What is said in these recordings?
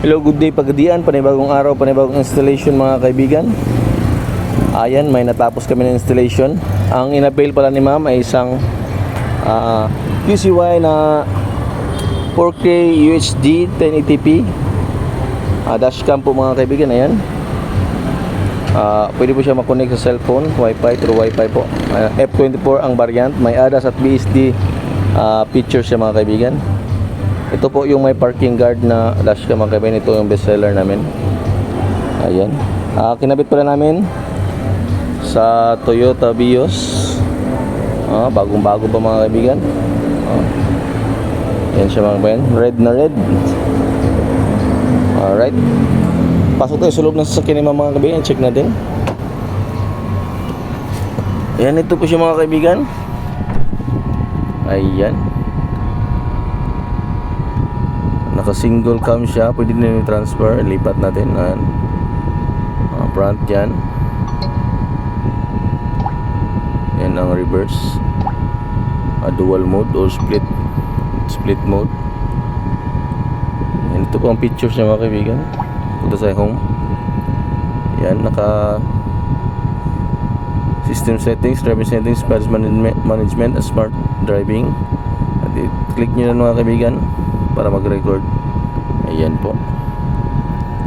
Hello, good day Pagadian, panibagong araw, panibagong installation mga kaibigan. Ayan, may natapos kami ng installation. Ang inabail pala ni ma'am ay isang QCY na 4K UHD 1080p dashcam po mga kaibigan. Ayan, pwede po siya makonect sa cellphone, wifi, through wifi po. F24 ang variant, may ADAS at BSD features siya mga kaibigan. Ito po yung may parking guard na dashcam mga kaibigan. Ito yung best seller namin. Ayan, kinabit pala namin sa Toyota Vios. Bagong bago pa mga kaibigan. Yan siya mga kaibigan, red na red. Alright, pasok tayo sa loob ng sasakyan ni mga kaibigan. Check natin. Ayan, ito po siya mga kaibigan. Ayan, naka single cam siya, pwede din i-transfer, lipat natin. Ayan, front yan. Yan ang reverse, dual mode or split mode. Yan, ito po ang pictures niya mga kaibigan. Punta sa home. Yan, naka system settings, driving settings, space management, smart driving. At click nyo na mga kaibigan para mag-record. Ayan po,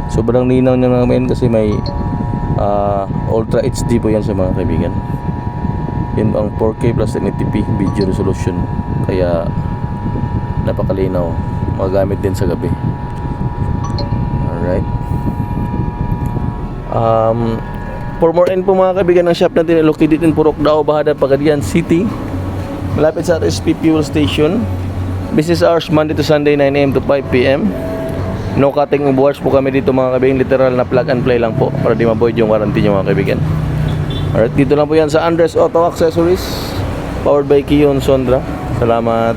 sobrang linaw niya mga kaibigan kasi may Ultra HD po yan sa mga kaibigan. Yan ang 4K plus 1080p video resolution, kaya napakalinaw, magamit din sa gabi. Alright, for more info mga kaibigan, ang shop natin ay located in Purok Dao, Bahada, Pagadian City, malapit sa RSP Fuel Station. Business hours Monday to Sunday 9 AM to 5 PM. No cutting of wires po kami dito mga kaibigan. Literal na plug and play lang po para di ma-void yung warranty nyo mga kaibigan. Alright, dito lang po yan sa Andres Auto Accessories, powered by Kion Sondra. Salamat.